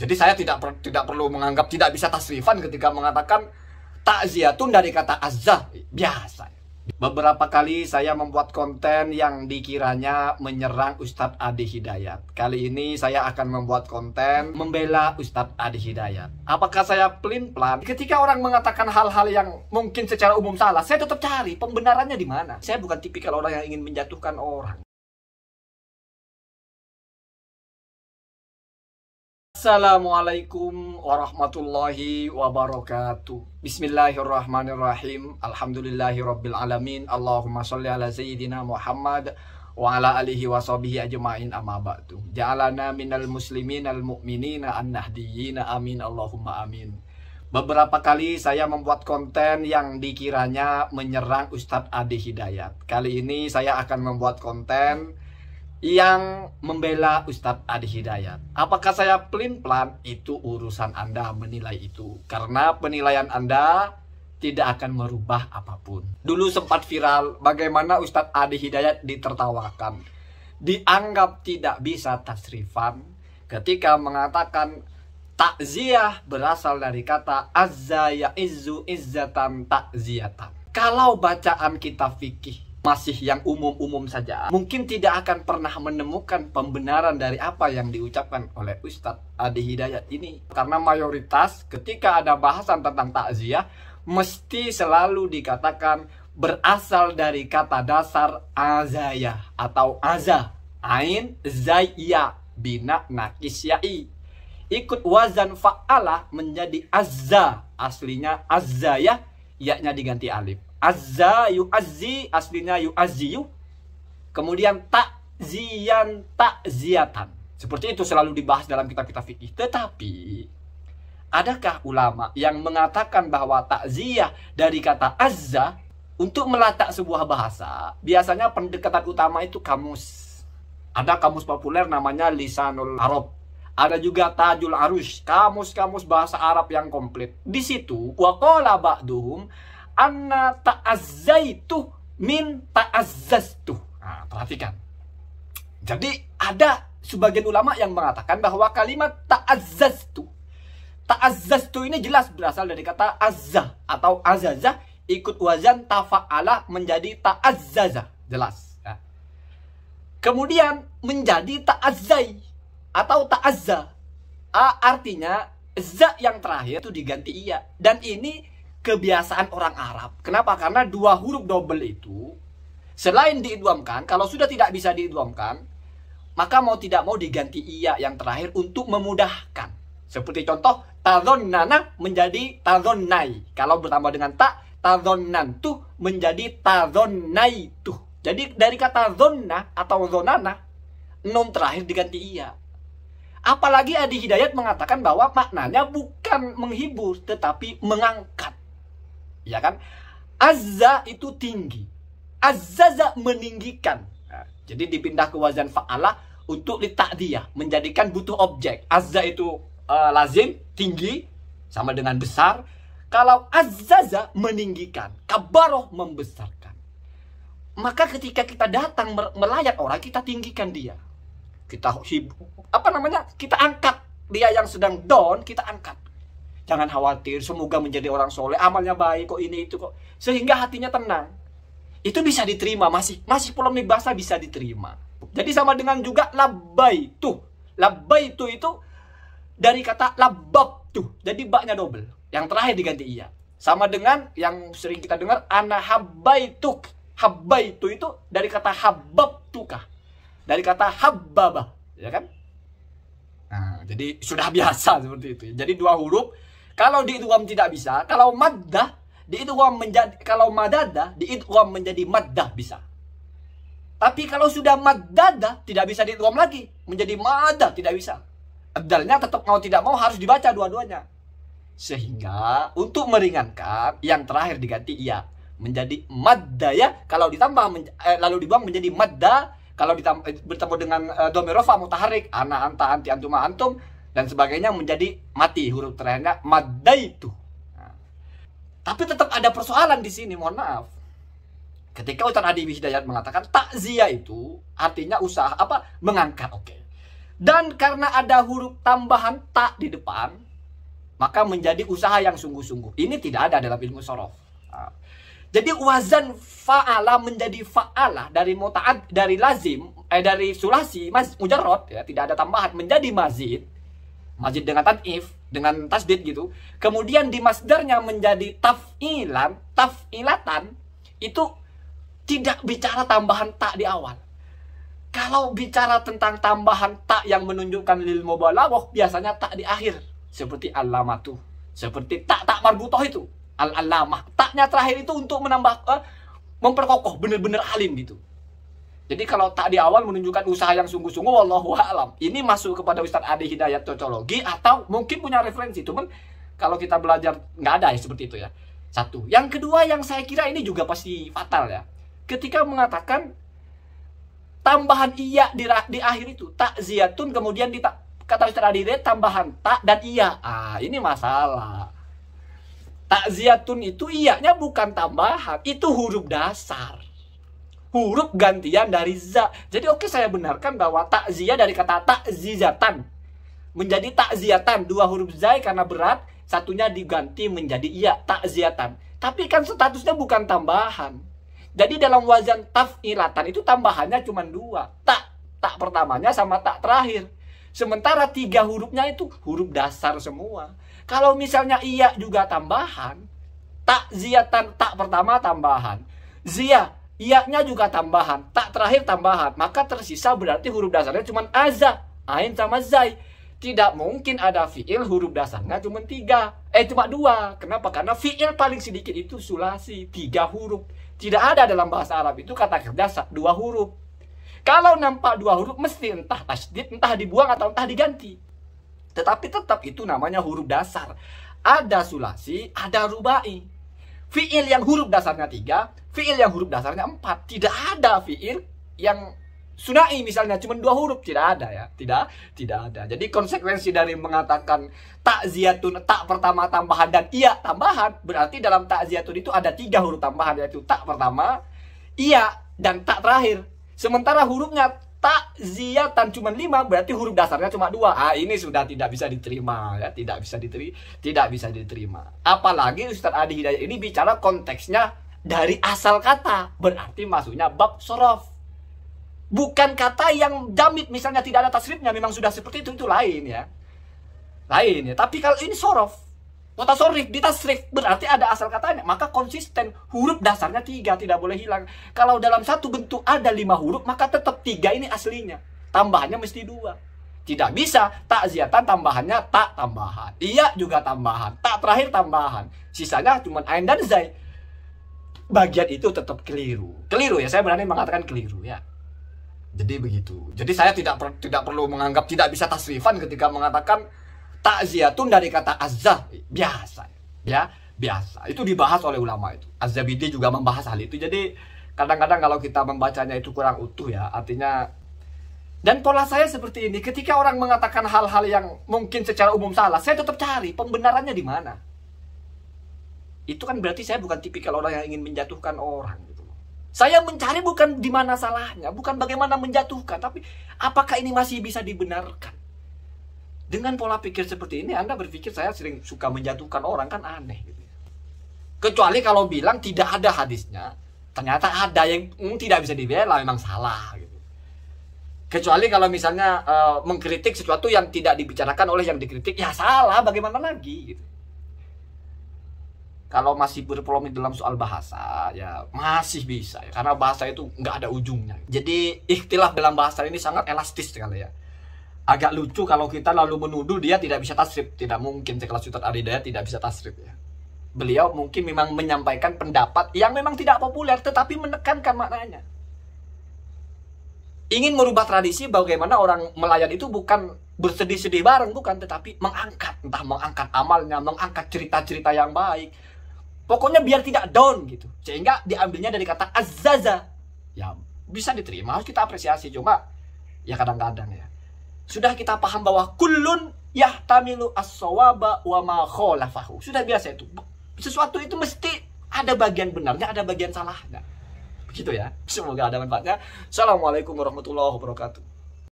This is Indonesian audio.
Jadi saya tidak perlu menganggap tidak bisa tasrifan ketika mengatakan takziatun dari kata azza, biasa. Beberapa kali saya membuat konten yang dikiranya menyerang Ustadz Adi Hidayat. Kali ini saya akan membuat konten membela Ustadz Adi Hidayat. Apakah saya pelin-pelan? Ketika orang mengatakan hal-hal yang mungkin secara umum salah, saya tetap cari pembenarannya di mana. Saya bukan tipikal orang yang ingin menjatuhkan orang. Assalamualaikum warahmatullahi wabarakatuh. Bismillahirrahmanirrahim. Alhamdulillahirabbil alamin. Allahumma sholli ala sayyidina Muhammad wa ala alihi wa sahbihi ajma'in, amma ba'du. Ja'alana minal muslimin al mu'minina an-nahdiyina, amin Allahumma amin. Beberapa kali saya membuat konten yang dikiranya menyerang Ustadz Adi Hidayat. Kali ini saya akan membuat konten yang membela Ustadz Adi Hidayat. Apakah saya pelin-pelan? Itu urusan Anda menilai itu. Karena penilaian Anda tidak akan merubah apapun. Dulu sempat viral bagaimana Ustadz Adi Hidayat ditertawakan, dianggap tidak bisa tasrifan ketika mengatakan takziah berasal dari kata azza ya izzu izzatan takziatan. Kalau bacaan kita fikih masih yang umum-umum saja, mungkin tidak akan pernah menemukan pembenaran dari apa yang diucapkan oleh Ustadz Adi Hidayat ini. Karena mayoritas ketika ada bahasan tentang takziah, mesti selalu dikatakan berasal dari kata dasar azayah atau azah, ain zayya bina nakis ya'i. Ikut wazan fa'ala menjadi azza, aslinya azayah, ya-nya diganti alif. Azza yu'azzi, aslinya yu'azziyu. Kemudian takzian takziatan. Seperti itu selalu dibahas dalam kitab-kitab fikih. Tetapi adakah ulama yang mengatakan bahwa takziah dari kata azza untuk meletak sebuah bahasa? Biasanya pendekatan utama itu kamus. Ada kamus populer namanya Lisanul Arab. Ada juga Tajul Arush, kamus-kamus bahasa Arab yang komplit. Di situ waqala ba'duhum anna ta'azzaitu min ta'azzaztu. Nah, perhatikan. Jadi ada sebagian ulama yang mengatakan bahwa kalimat ta'azzaztu ini jelas berasal dari kata azza atau azazah, ikut wazan tafa'ala menjadi ta'azzaza, jelas ya. Kemudian menjadi ta'azzai atau ta'azza, artinya za yang terakhir itu diganti iya. Dan ini kebiasaan orang Arab. Kenapa? Karena dua huruf double itu selain diidghamkan, kalau sudah tidak bisa diidghamkan, maka mau tidak mau diganti iya yang terakhir untuk memudahkan. Seperti contoh tadhonnana menjadi tadhonnai. Kalau bertambah dengan ta, tadhonnantu menjadi tadhonnaitu. Jadi dari kata dhonna atau dhonana, nun terakhir diganti iya. Apalagi Adi Hidayat mengatakan bahwa maknanya bukan menghibur tetapi mengangkat. Ya kan? Azza itu tinggi, azzaza meninggikan. Nah, jadi dipindah ke wazan fa'ala untuk litakdiyah, menjadikan butuh objek. Azza itu lazim, tinggi, sama dengan besar. Kalau azzaza meninggikan, kabaroh membesarkan. Maka ketika kita datang melayat orang, kita tinggikan dia. Kita kita angkat dia yang sedang down, kita angkat. Jangan khawatir, semoga menjadi orang soleh, amalnya baik kok, ini itu kok, sehingga hatinya tenang. Itu bisa diterima, masih polemik bahasa bisa diterima. Jadi sama dengan juga labbaitu. Labbaitu itu dari kata labbabtu, jadi baknya double, yang terakhir diganti iya. Sama dengan yang sering kita dengar ana habbaituk. Habbaitu itu dari kata habbabtuka, dari kata habbabah, ya kan? Nah, jadi sudah biasa seperti itu. Jadi dua huruf kalau diidgham tidak bisa, kalau maddah diidgham menjadi, kalau madada diidgham menjadi maddah bisa. Tapi kalau sudah maddada tidak bisa diidgham lagi menjadi maddah, tidak bisa. Adalnya tetap mau tidak mau harus dibaca dua-duanya. Sehingga untuk meringankan yang terakhir diganti iya menjadi madda ya. Kalau ditambah lalu dibuang menjadi madda. Kalau bertemu dengan dhamir rafa mutaharrik, ana anta anti antuma antum dan sebagainya, menjadi mati huruf terakhirnya maddaitu. Nah, tapi tetap ada persoalan di sini, mohon maaf. Ketika Ustadz Adi Hidayat mengatakan takziah itu artinya usaha mengangkat, oke. Dan karena ada huruf tambahan ta di depan, maka menjadi usaha yang sungguh-sungguh. Ini tidak ada dalam ilmu shorof. Jadi wazan fa'ala menjadi fa'ala dari muta'ad, dari lazim, dari sulasi, mujarrad, ya, tidak ada tambahan, menjadi mazid. Mazid dengan tad'if, dengan tasdid gitu. Kemudian di masdarnya menjadi taf'ilan, taf'ilatan, itu tidak bicara tambahan tak di awal. Kalau bicara tentang tambahan tak yang menunjukkan lil mubalaghah, biasanya tak di akhir. Seperti alamatu, seperti tak marbutoh itu. Al-alamah, taknya terakhir itu untuk menambah, memperkokoh, benar-benar alim gitu. Jadi kalau tak di awal menunjukkan usaha yang sungguh-sungguh, wallahu a'lam. Ini masuk kepada Ustadz Adi Hidayat Cocologi, atau mungkin punya referensi. Cuman kalau kita belajar nggak ada ya seperti itu ya. Satu. Yang kedua yang saya kira ini juga pasti fatal ya. Ketika mengatakan tambahan iya di akhir itu, tak ziyatun, kemudian kata Ustadz Adi Hidayat tambahan tak dan iya. Ini masalah. Takziyatun itu iyanya bukan tambahan, itu huruf dasar. Huruf gantian dari za. Jadi oke, saya benarkan bahwa takziyah dari kata takzizatan menjadi takziyatan. Dua huruf zai karena berat, satunya diganti menjadi iya, takziyatan. Tapi kan statusnya bukan tambahan. Jadi dalam wazan taf'ilatan itu tambahannya cuma dua. Tak pertamanya sama tak terakhir. Sementara tiga hurufnya itu huruf dasar semua. Kalau misalnya iya juga tambahan, tak ziyatan, tak pertama tambahan, zia, iya-nya juga tambahan, tak terakhir tambahan, maka tersisa berarti huruf dasarnya cuma aza, ain sama zai. Tidak mungkin ada fi'il huruf dasarnya cuma cuma dua. Kenapa? Karena fi'il paling sedikit itu sulasi, 3 huruf. Tidak ada dalam bahasa Arab itu kata kerja 2 huruf. Kalau nampak 2 huruf, mesti entah tasdid, entah dibuang atau entah diganti. Tetapi tetap itu namanya huruf dasar. Ada sulasi, ada rubai. Fi'il yang huruf dasarnya 3, fi'il yang huruf dasarnya 4. Tidak ada fi'il yang sunai misalnya cuma 2 huruf. Tidak ada ya. Tidak ada. Jadi konsekuensi dari mengatakan takziyatun, tak pertama tambahan dan iya tambahan, berarti dalam takziyatun itu ada 3 huruf tambahan, yaitu tak pertama, iya, dan tak terakhir. Sementara hurufnya takziyatan cuma 5, berarti huruf dasarnya cuma 2. Ini sudah tidak bisa diterima ya, tidak bisa diterima. Apalagi Ustadz Adi Hidayat ini bicara konteksnya dari asal kata, berarti masuknya bab shorof. Bukan kata yang jamid, misalnya tidak ada tasrifnya, memang sudah seperti itu lain ya. Lain ya. Tapi kalau ini shorof, kata sorif ditasrif, berarti ada asal katanya, maka konsisten, huruf dasarnya 3, tidak boleh hilang. Kalau dalam satu bentuk ada 5 huruf, maka tetap 3 ini aslinya, tambahannya mesti 2. Tidak bisa takziyatan tambahannya tak tambahan, iya juga tambahan, tak terakhir tambahan, sisanya cuma ain dan zai. Bagian itu tetap keliru ya, saya berani mengatakan keliru ya. Jadi begitu. Jadi saya tidak perlu menganggap tidak bisa tasrifan ketika mengatakan takziyatun dari kata azza, biasa ya, biasa. Itu dibahas oleh ulama itu. Az-Zabidi juga membahas hal itu. Jadi kadang-kadang kalau kita membacanya itu kurang utuh ya, artinya. Dan pola saya seperti ini, ketika orang mengatakan hal-hal yang mungkin secara umum salah, saya tetap cari pembenarannya di mana. Itu kan berarti saya bukan tipikal orang yang ingin menjatuhkan orang gitu. Saya mencari bukan di mana salahnya, bukan bagaimana menjatuhkan, tapi apakah ini masih bisa dibenarkan. Dengan pola pikir seperti ini, Anda berpikir saya sering suka menjatuhkan orang, kan aneh gitu. Kecuali kalau bilang tidak ada hadisnya, ternyata ada yang tidak bisa dibela, memang salah gitu. Kecuali kalau misalnya mengkritik sesuatu yang tidak dibicarakan oleh yang dikritik, ya salah, bagaimana lagi gitu. Kalau masih berpolemik dalam soal bahasa, ya masih bisa ya, karena bahasa itu nggak ada ujungnya. Jadi ikhtilaf dalam bahasa ini sangat elastis sekali ya. Agak lucu kalau kita lalu menuduh dia tidak bisa tasrif. Tidak mungkin sekelas Ustadz Adi Hidayat tidak bisa tasrif ya. Beliau mungkin memang menyampaikan pendapat yang memang tidak populer, tetapi menekankan maknanya. Ingin merubah tradisi bagaimana orang melayani itu bukan bersedih-sedih bareng, bukan, tetapi mengangkat, entah mengangkat amalnya, mengangkat cerita-cerita yang baik. Pokoknya biar tidak down gitu. Sehingga diambilnya dari kata azzaza. Ya bisa diterima, harus kita apresiasi. Cuma ya kadang-kadang ya, sudah kita paham bahwa kullun yahtamilu as-shawaba wa ma khalafahu. Sudah biasa itu. Sesuatu itu mesti ada bagian benarnya, ada bagian salahnya. Begitu ya. Semoga ada manfaatnya. Assalamualaikum warahmatullahi wabarakatuh.